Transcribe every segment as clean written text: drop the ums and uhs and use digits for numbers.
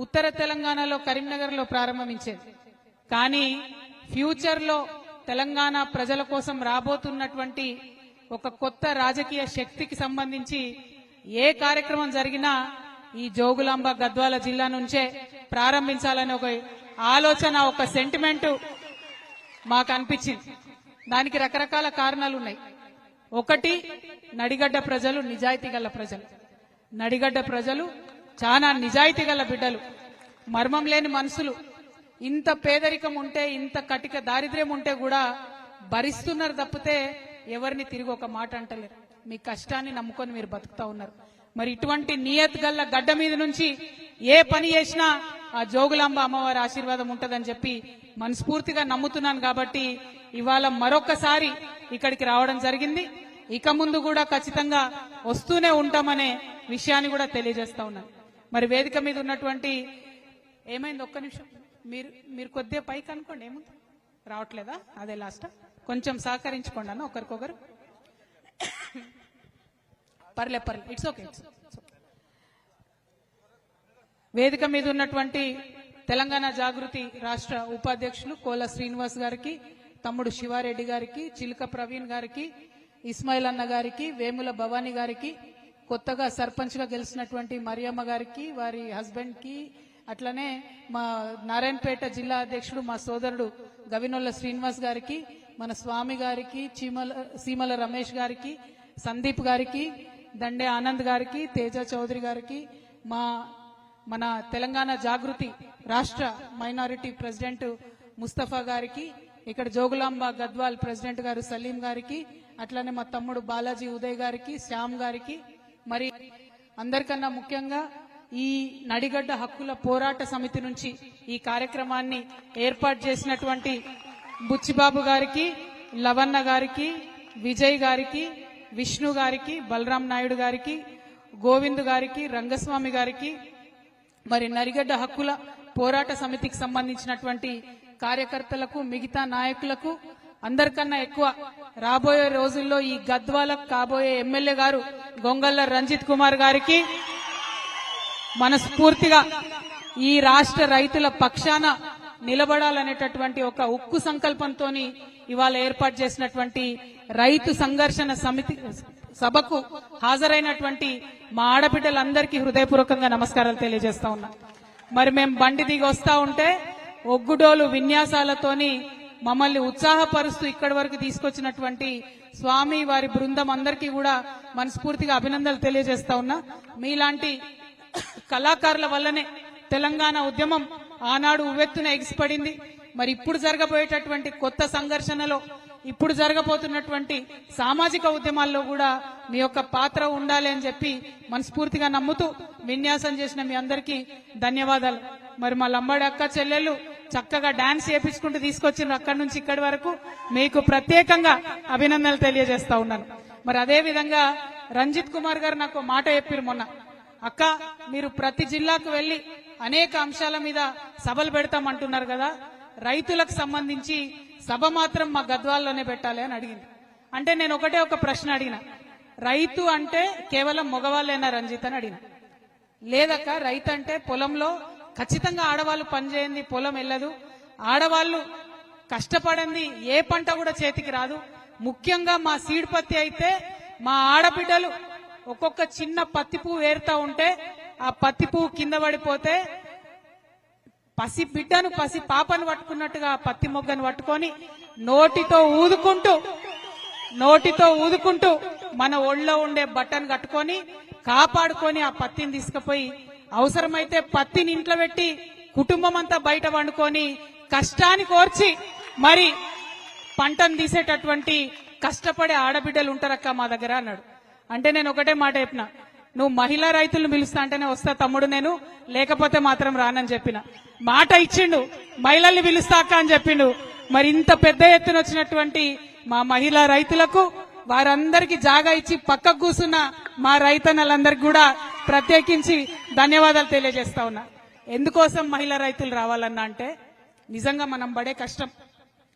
ఉత్తర తెలంగాణలో కరీంనగర్లో ప్రారంభించేది. కానీ ఫ్యూచర్లో తెలంగాణ ప్రజల కోసం రాబోతున్నటువంటి ఒక కొత్త రాజకీయ శక్తికి సంబంధించి ఏ కార్యక్రమం జరిగినా ఈ జోగులాంబ గద్వాల జిల్లా నుంచే ప్రారంభించాలని ఒక ఆలోచన, ఒక సెంటిమెంట్ మాకు అనిపించింది. దానికి రకరకాల కారణాలు ఉన్నాయి. ఒకటి, నడిగడ్డ ప్రజలు నిజాయితీ గల ప్రజలు. నడిగడ్డ ప్రజలు చాలా నిజాయితీ గల బిడ్డలు, మర్మం లేని మనుషులు. ఇంత పేదరికం ఉంటే, ఇంత కటిక దారిద్ర్యం ఉంటే కూడా భరిస్తున్నారు తప్పితే ఎవరిని తిరిగి ఒక మాట అంటలేరు. మీ కష్టాన్ని నమ్ముకొని మీరు బతుకుతా ఉన్నారు. మరి ఇటువంటి నియత్ గల్ల గడ్డ మీద నుంచి ఏ పని చేసినా ఆ జోగులాంబ అమ్మవారి ఆశీర్వాదం ఉంటదని చెప్పి మనస్ఫూర్తిగా నమ్ముతున్నాను. కాబట్టి ఇవాళ మరొకసారి ఇక్కడికి రావడం జరిగింది. ఇక ముందు కూడా ఖచ్చితంగా వస్తూనే ఉంటామనే విషయాన్ని కూడా తెలియజేస్తా ఉన్నాను. మరి వేదిక మీద ఉన్నటువంటి ఏమైంది, ఒక్క నిమిషం మీరు కొద్దిగా పైకి అనుకోండి. ఏముంది, రావట్లేదా? అదే లాస్ట్, కొంచెం సహకరించుకోండి అన్న ఒకరికొకరు. పర్లే, ఇట్స్ ఓకే. వేదిక మీద ఉన్నటువంటి తెలంగాణ జాగృతి రాష్ట్ర ఉపాధ్యక్షులు కోల శ్రీనివాస్ గారికి, తమ్ముడు శివారెడ్డి గారికి, చిలుక ప్రవీణ్ గారికి, ఇస్మాయిల్ అన్న గారికి, వేముల భవానీ గారికి, కొత్తగా సర్పంచ్ గా గెలిచినటువంటి మరియమ్మ గారికి, వారి హస్బెండ్ కి, అట్లనే మా నారాయణపేట జిల్లా అధ్యక్షుడు మా సోదరుడు గవినొల్ల శ్రీనివాస్ గారికి, మన స్వామి గారికి, సీమల రమేష్ గారికి, సందీప్ గారికి, దండే ఆనంద్ గారికి, తేజ చౌదరి గారికి, మన తెలంగాణ జాగృతి రాష్ట్ర మైనారిటీ ప్రెసిడెంట్ ముస్తఫా గారికి, ఇక్కడ జోగులాంబ గద్వాల్ ప్రెసిడెంట్ గారు సలీం గారికి, అట్లనే మా తమ్ముడు బాలాజీ ఉదయ్ గారికి, శ్యామ్ గారికి, మరి అందరికన్నా ముఖ్యంగా ఈ నడిగడ్డ హక్కుల పోరాట సమితి నుంచి ఈ కార్యక్రమాన్ని ఏర్పాటు చేసినటువంటి బుచ్చిబాబు గారికి, లవన్న గారికి, విజయ్ గారికి, విష్ణు గారికి, బలరాం నాయుడు గారికి, గోవింద్ గారికి, రంగస్వామి గారికి, మరి నడిగడ్డ హక్కుల పోరాట సమితికి సంబంధించినటువంటి కార్యకర్తలకు, మిగతా నాయకులకు, అందరికన్నా ఎక్కువ రాబోయే రోజుల్లో ఈ గద్వాలకు కాబోయే ఎమ్మెల్యే గారు గొంగళ్ళ రంజిత్ కుమార్ గారికి మనస్ఫూర్తిగా ఈ రాష్ట్ర రైతుల పక్షాన నిలబడాలనేటటువంటి ఒక ఉక్కు సంకల్పంతో ఇవాళ ఏర్పాటు చేసినటువంటి రైతు సంఘర్షణ సమితి సభకు హాజరైనటువంటి మా ఆడబిడ్డలందరికీ హృదయపూర్వకంగా నమస్కారాలు తెలియజేస్తా ఉన్నా. మరి మేము బండి దిగి వస్తా ఉంటే ఒగ్గుడోలు విన్యాసాలతోని మమ్మల్ని ఉత్సాహపరుస్తూ ఇక్కడి వరకు తీసుకొచ్చినటువంటి స్వామి వారి బృందం అందరికీ కూడా మనస్ఫూర్తిగా అభినందనలు తెలియజేస్తా ఉన్నా. మీలాంటి కళాకారుల వల్లనే తెలంగాణ ఉద్యమం ఆనాడు ఉవ్వెత్తున ఎగిసిపడింది. మరి ఇప్పుడు జరగబోయేటటువంటి కొత్త సంఘర్షణలో, ఇప్పుడు జరగబోతున్నటువంటి సామాజిక ఉద్యమాల్లో కూడా మీ యొక్క పాత్ర ఉండాలి అని చెప్పి మనస్ఫూర్తిగా నమ్ముతూ విన్యాసం చేసిన మీ అందరికీ ధన్యవాదాలు. మరి మా లంబాడి అక్క చెల్లెళ్ళు చక్కగా డాన్స్ చేపించుకుంటూ తీసుకొచ్చిన అక్కడి నుంచి ఇక్కడి వరకు మీకు ప్రత్యేకంగా అభినందనలు తెలియజేస్తా ఉన్నాను. మరి అదే విధంగా రంజిత్ కుమార్ గారు నాకు మాట చెప్పారు మొన్న, అక్క మీరు ప్రతి జిల్లాకు వెళ్లి అనేక అంశాల మీద సభలు పెడతామంటున్నారు కదా, రైతులకు సంబంధించి సభ మాత్రం మా గద్వాల్లోనే పెట్టాలి అని అడిగింది. అంటే నేను ఒకటే ఒక ప్రశ్న అడిగిన, రైతు అంటే కేవలం మగవాళ్ళేనా రంజిత్ అని అడిగిన. లేదక్క, రైతు అంటే పొలంలో ఖచ్చితంగా ఆడవాళ్ళు పనిచేయండి, పొలం వెళ్ళదు, ఆడవాళ్ళు కష్టపడండి, ఏ పంట కూడా చేతికి రాదు. ముఖ్యంగా మా సీడ్ పత్తి అయితే మా ఆడబిడ్డలు ఒక్కొక్క చిన్న పత్తి పువ్వు ఏరుతా ఉంటే ఆ పత్తి పువ్వు కింద పడిపోతే పసి బిడ్డను, పసి పాపను పట్టుకున్నట్టుగా పత్తి మొగ్గను పట్టుకొని నోటితో ఊదుకుంటూ మన ఒళ్ళో ఉండే బట్టను కట్టుకొని కాపాడుకొని ఆ పత్తిని తీసుకుపోయి అవసరమైతే పత్తిని ఇంట్లో పెట్టి కుటుంబం అంతా బయట వండుకొని కష్టాన్ని కోర్చి మరి పంటను తీసేటటువంటి కష్టపడే ఆడబిడ్డలు ఉంటారక్క మా దగ్గర అన్నాడు. అంటే నేను ఒకటే మాట చెప్పిన, నువ్వు మహిళా రైతులను పిలుస్తా అంటేనే వస్తా తమ్ముడు నేను, లేకపోతే మాత్రం రానని చెప్పిన. మాట ఇచ్చిండు, మహిళల్ని పిలుస్తాక అని చెప్పిండు. మరి ఇంత పెద్ద ఎత్తున వచ్చినటువంటి మా మహిళా రైతులకు, వారందరికీ జాగా ఇచ్చి పక్కకు కూర్చున్న మా రైతన్నలందరికీ కూడా ప్రత్యేకించి ధన్యవాదాలు తెలియజేస్తా ఉన్నా. ఎందుకోసం మహిళా రైతులు రావాలన్నా అంటే నిజంగా మనం పడే కష్టం,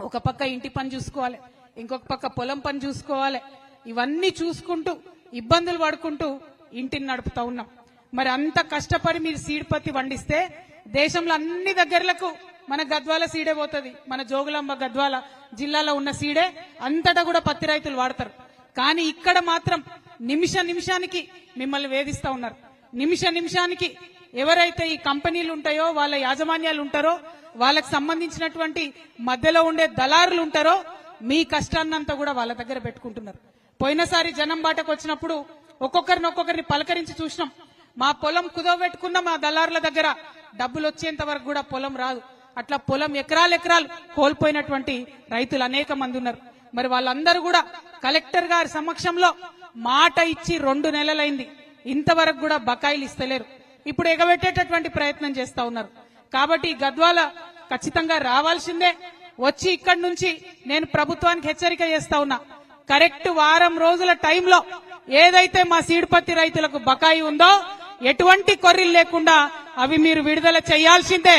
ఒక పక్క ఇంటి పని చూసుకోవాలి, ఇంకొక పక్క పొలం పని చూసుకోవాలి, ఇవన్నీ చూసుకుంటూ ఇబ్బందులు పడుకుంటూ ఇంటిని నడుపుతా ఉన్నాం. మరి అంత కష్టపడి మీరు సీడ్ పత్తి పండిస్తే దేశంలో అన్ని దగ్గరలకు మన గద్వాల సీడే పోతుంది. మన జోగులాంబ గద్వాల జిల్లాలో ఉన్న సీడే అంతటా కూడా పత్తి రైతులు వాడతారు. కానీ ఇక్కడ మాత్రం నిమిషానికి మిమ్మల్ని వేధిస్తా ఉన్నారు. నిమిషానికి ఎవరైతే ఈ కంపెనీలు ఉంటాయో వాళ్ళ యాజమాన్యాలు ఉంటారో వాళ్ళకి సంబంధించినటువంటి మధ్యలో ఉండే దళారులు ఉంటారో మీ కష్టాన్నంతా కూడా వాళ్ళ దగ్గర పెట్టుకుంటున్నారు. పోయినసారి జనం బాటకు వచ్చినప్పుడు ఒక్కొక్కరిని పలకరించి చూసినాం. మా పొలం కుదవబెట్టుకున్న మా దళారుల దగ్గర డబ్బులు వచ్చేంత వరకు కూడా పొలం రాదు. అట్లా పొలం ఎకరాలు కోల్పోయినటువంటి రైతులు అనేక మంది ఉన్నారు. మరి వాళ్ళందరూ కూడా కలెక్టర్ గారి సమక్షంలో మాట ఇచ్చి 2 నెలలైంది, ఇంతవరకు కూడా బకాయిలు ఇస్తలేరు. ఇప్పుడు ఎగబెట్టేటటువంటి ప్రయత్నం చేస్తా ఉన్నారు. కాబట్టి గద్వాల ఖచ్చితంగా రావాల్సిందే. వచ్చి ఇక్కడి నుంచి నేను ప్రభుత్వానికి హెచ్చరిక చేస్తా ఉన్నా, కరెక్ట్ వారం రోజుల టైంలో ఏదైతే మా సీడ్ పత్తి రైతులకు బకాయి ఉందో ఎటువంటి కొర్రీలు లేకుండా అవి మీరు విడుదల చేయాల్సిందే.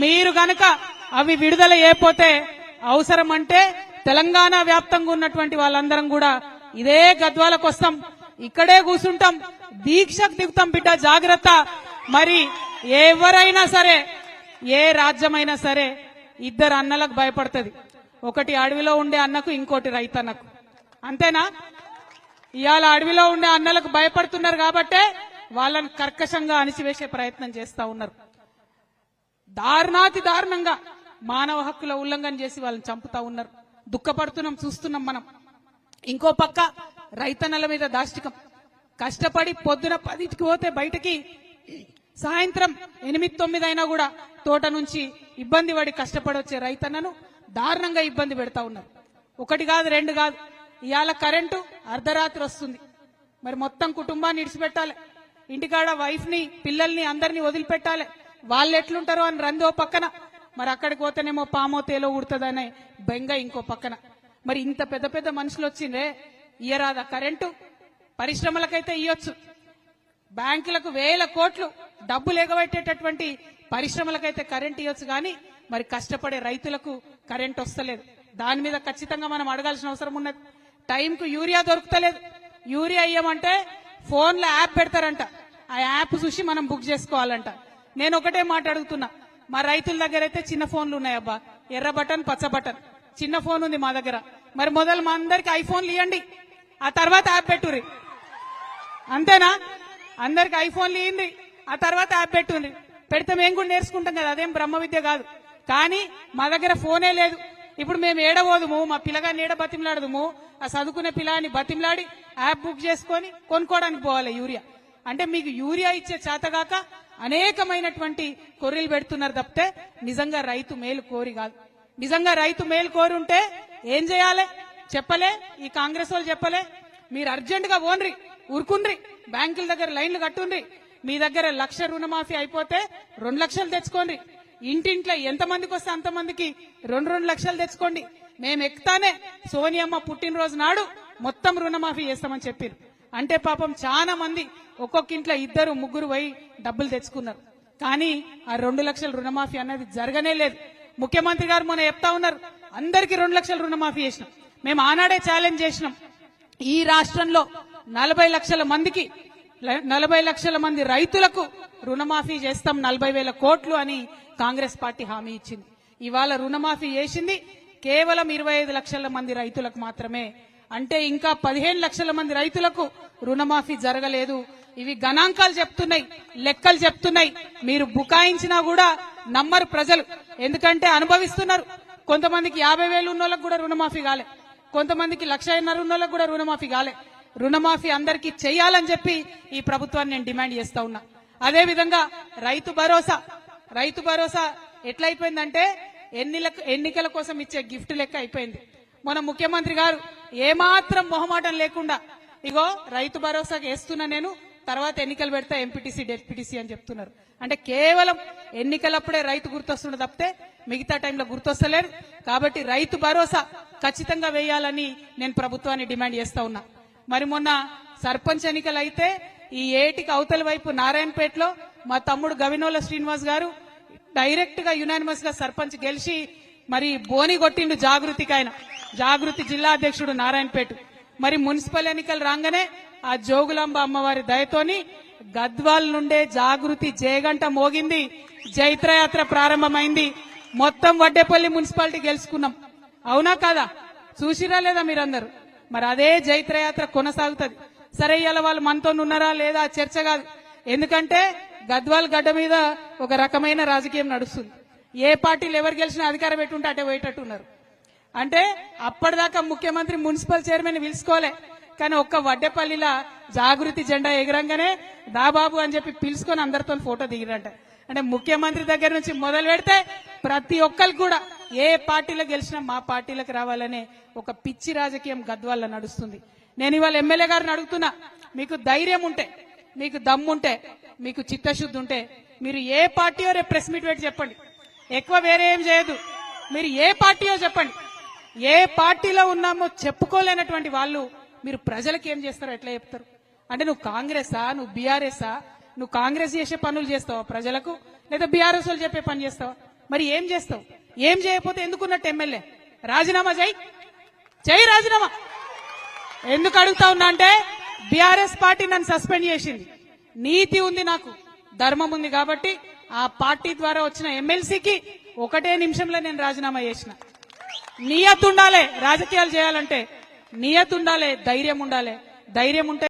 మీరు గనక అవి విడుదల చేయకపోతే అవసరం అంటే తెలంగాణ వ్యాప్తంగా ఉన్నటువంటి వాళ్ళందరం కూడా ఇదే గద్వాలకు వస్తాం, ఇక్కడే కూర్చుంటాం, దీక్షకు దిగుతాం. బిడ్డ జాగ్రత్త. మరి ఎవరైనా సరే, ఏ రాజ్యమైనా సరే 2 అన్నలకు భయపడుతుంది. ఒకటి అడవిలో ఉండే అన్నకు, ఇంకోటి రైతన్నకు. అంతేనా? ఇవాళ అడవిలో ఉండే అన్నలకు భయపడుతున్నారు కాబట్టే వాళ్ళని కర్కశంగా అణిచివేసే ప్రయత్నం చేస్తా ఉన్నారు. దారుణాతి దారుణంగా మానవ హక్కుల ఉల్లంఘన చేసి వాళ్ళని చంపుతా ఉన్నారు. దుఃఖపడుతున్నాం, చూస్తున్నాం మనం. ఇంకో పక్క రైతన్నల మీద దాష్టికం. కష్టపడి పొద్దున 10కి పోతే బయటకి సాయంత్రం 8-9 అయినా కూడా తోట నుంచి ఇబ్బంది పడి కష్టపడి వచ్చే రైతన్నను దారుణంగా ఇబ్బంది పెడతా ఉన్నారు. 1 కాదు 2 కాదు. ఇవాళ కరెంటు అర్ధరాత్రి వస్తుంది. మరి మొత్తం కుటుంబాన్ని ఇడిచిపెట్టాలి, ఇంటికాడ వైఫ్ ని పిల్లల్ని అందరినీ వదిలిపెట్టాలి. వాళ్ళు ఎట్లుంటారో అని రందో పక్కన, మరి అక్కడికి పోతేనేమో పామో తేలో ఉడుతుందనే బెంగ ఇంకో పక్కన. మరి ఇంత పెద్ద మనుషులు వచ్చిందే, ఇయ్యరాదా కరెంటు? పరిశ్రమలకైతే ఇయ్యొచ్చు, బ్యాంకులకు 1000 కోట్లు డబ్బులు ఎగబెట్టేటటువంటి పరిశ్రమలకైతే కరెంట్ ఇవ్వచ్చు. కానీ మరి కష్టపడే రైతులకు కరెంట్ వస్తలేదు. దాని మీద ఖచ్చితంగా మనం అడగాల్సిన అవసరం ఉన్నది. టైంకు యూరియా దొరుకుతలేదు. యూరియా ఇయ్యమంటే ఫోన్లో యాప్ పెడతారంట, ఆ యాప్ చూసి మనం బుక్ చేసుకోవాలంట. నేను ఒకటే మాట అడుగుతున్నా, మా రైతుల దగ్గర అయితే చిన్న ఫోన్లు ఉన్నాయబ్బా, ఎర్ర బటన్ పచ్చ బటన్, చిన్న ఫోన్ ఉంది మా దగ్గర. మరి మొదలు మా అందరికి ఐఫోన్లు ఇవ్వండి, ఆ తర్వాత యాప్ పెట్టుర్రి. అంతేనా? అందరికి ఐఫోన్లు ఇవ్వండి, ఆ తర్వాత యాప్ పెట్టుండ్రి. పెడితే మేము కూడా నేర్చుకుంటాం కదా, అదేం బ్రహ్మ విద్య కాదు. కానీ మా దగ్గర ఫోనే లేదు. ఇప్పుడు మేము ఏడబోదుము, మా పిల్లగాన్ని ఏడ బతిమలాడదుము, ఆ చదువుకునే పిల్లని బతిమలాడి యాప్ బుక్ చేసుకొని కొనుక్కోవడానికి పోవాలి యూరియా. అంటే మీకు యూరియా ఇచ్చే చేతగాక అనేకమైనటువంటి కొర్రీలు పెడుతున్నారు తప్పితే నిజంగా రైతు మేలు కోరి కాదు. నిజంగా రైతు మేలు కోరి ఉంటే ఏం చేయాలి చెప్పలే, ఈ కాంగ్రెస్ వాళ్ళు చెప్పలే. మీరు అర్జెంట్ గా ఓన్రి ఊరుకుండ్రి, బ్యాంకుల దగ్గర లైన్లు కట్టుండ్రి. మీ దగ్గర 1,00,000 రుణమాఫీ అయిపోతే 2 లక్షలు తెచ్చుకోండి. ఇంటింట్లో ఎంతమందికి వస్తే అంతమందికి 2 లక్షలు తెచ్చుకోండి. మేము ఎక్కుతానే సోనియమ్మ పుట్టినరోజు నాడు మొత్తం రుణమాఫీ చేస్తామని చెప్పారు. అంటే పాపం చాలా మంది ఒక్కొక్క ఇంట్లో 2, 3 పోయి డబ్బులు తెచ్చుకున్నారు. కానీ ఆ 2 లక్షల రుణమాఫీ అన్నది జరగనే లేదు. ముఖ్యమంత్రి గారు మొన్న చెప్తా ఉన్నారు, అందరికీ 2 లక్షల రుణమాఫీ చేసినాం. మేము ఆనాడే ఛాలెంజ్ చేసినాం, ఈ రాష్ట్రంలో 40 లక్షల మందికి 40 లక్షల మంది రైతులకు రుణమాఫీ చేస్తాం 40,000 కోట్లు అని కాంగ్రెస్ పార్టీ హామీ ఇచ్చింది. ఇవాళ రుణమాఫీ చేసింది కేవలం 25 లక్షల మంది రైతులకు మాత్రమే. అంటే ఇంకా 15 లక్షల మంది రైతులకు రుణమాఫీ జరగలేదు. ఇవి గణాంకాలు చెప్తున్నాయి, లెక్కలు చెప్తున్నాయి. మీరు బుకాయించినా కూడా నమ్మరు ప్రజలు, ఎందుకంటే అనుభవిస్తున్నారు. కొంతమందికి 50,000 ఉన్న వాళ్ళకు కూడా రుణమాఫీ కాలే, కొంతమందికి 1,50,000 ఉన్న వాళ్ళకు కూడా రుణమాఫీ కాలే. రుణమాఫీ అందరికీ చేయాలని చెప్పి ఈ ప్రభుత్వాన్ని నేను డిమాండ్ చేస్తా ఉన్నా. అదే విధంగా రైతు భరోసా ఎట్లయిపోయిందంటే ఎన్నికల కోసం ఇచ్చే గిఫ్ట్ లెక్క అయిపోయింది. మన ముఖ్యమంత్రి గారు ఏమాత్రం మొహమాటం లేకుండా ఇగో రైతు భరోసాకి వేస్తున్నా నేను, తర్వాత ఎన్నికలు పెడతా ఎంపీటీసీ డెప్యూటీసీ అని చెప్తున్నారు. అంటే కేవలం ఎన్నికలప్పుడే రైతు గుర్తొస్తుండే తప్పితే మిగతా టైంలో గుర్తొస్తలేదు. కాబట్టి రైతు భరోసా ఖచ్చితంగా వేయాలని నేను ప్రభుత్వాన్ని డిమాండ్ చేస్తా ఉన్నా. మరి మొన్న సర్పంచ్ ఎన్నికలు అయితే ఈ ఏటికి అవతల వైపు నారాయణపేటలో మా తమ్ముడు గవినోల శ్రీనివాస్ గారు డైరెక్ట్ గా యునానిమస్ గా సర్పంచ్ గెలిచి మరి బోని కొట్టిండు జాగృతికి. ఆయన జాగృతి జిల్లా అధ్యక్షుడు నారాయణపేట. మరి మున్సిపల్ ఎన్నికలు రాగానే ఆ జోగులాంబ అమ్మవారి దయతోని గద్వాల్ నుండే జాగృతి జయగంట మోగింది, జైత్రయాత్ర ప్రారంభమైంది, మొత్తం వడ్డేపల్లి మున్సిపాలిటీ గెలుచుకున్నాం. అవునా కాదా? చూసిరా లేదా మీరందరూ? మరి అదే జైత్రయాత్ర కొనసాగుతుంది. సరే, ఇవాళ వాళ్ళు మనతో ఉన్నారా లేదా చర్చ కాదు. ఎందుకంటే గద్వాల్ గడ్డ మీద ఒక రకమైన రాజకీయం నడుస్తుంది. ఏ పార్టీలు ఎవరు గెలిచినా అధికారం పెట్టుంటే అటే పోయేటట్టు ఉన్నారు. అంటే అప్పటిదాకా ముఖ్యమంత్రి మున్సిపల్ చైర్మన్ పిలుచుకోలే, కానీ ఒక్క వడ్డేపల్లిలా జాగృతి జెండా ఎగరంగానే దాబాబు అని చెప్పి పిలుచుకొని అందరితో ఫోటో దిగిరంట. అంటే ముఖ్యమంత్రి దగ్గర నుంచి మొదలు పెడితే ప్రతి ఒక్కరికి కూడా ఏ పార్టీలో గెలిచినా మా పార్టీలకు రావాలనే ఒక పిచ్చి రాజకీయం గద్వాల్లో నడుస్తుంది. నేను ఇవాళ ఎమ్మెల్యే గారిని అడుగుతున్నా, మీకు ధైర్యం ఉంటే, మీకు దమ్ముంటే, మీకు చిత్తశుద్ధి ఉంటే మీరు ఏ పార్టీయో రేపు ప్రెస్ మీట్ పెట్టి చెప్పండి. ఎక్కువ వేరే ఏం చేయదు. మీరు ఏ పార్టీయో చెప్పండి. ఏ పార్టీలో ఉన్నామో చెప్పుకోలేనటువంటి వాళ్ళు మీరు ప్రజలకు ఏం చేస్తారో ఎట్లా చెప్తారు? అంటే నువ్వు కాంగ్రెసా, నువ్వు బీఆర్ఎస్ఆ? నువ్వు కాంగ్రెస్ చేసే పనులు చేస్తావా ప్రజలకు, లేదా బీఆర్ఎస్ వాళ్ళు చెప్పే పని చేస్తావా? మరి ఏం చేస్తావు? ఏం చేయకపోతే ఎందుకున్నట్టు ఎమ్మెల్యే? రాజీనామా చేయి రాజీనామా. ఎందుకు అడుగుతా ఉన్నా అంటే బీఆర్ఎస్ పార్టీ నన్ను సస్పెండ్ చేసింది. నీతి ఉంది, నాకు ధర్మం ఉంది కాబట్టి ఆ పార్టీ ద్వారా వచ్చిన ఎమ్మెల్సీకి 1 నిమిషంలో నేను రాజీనామా చేసిన. నియత్ ఉండాలి, రాజకీయాలు చేయాలంటే నియత్ ఉండాలి, ధైర్యం ఉండాలి. ధైర్యం ఉంటే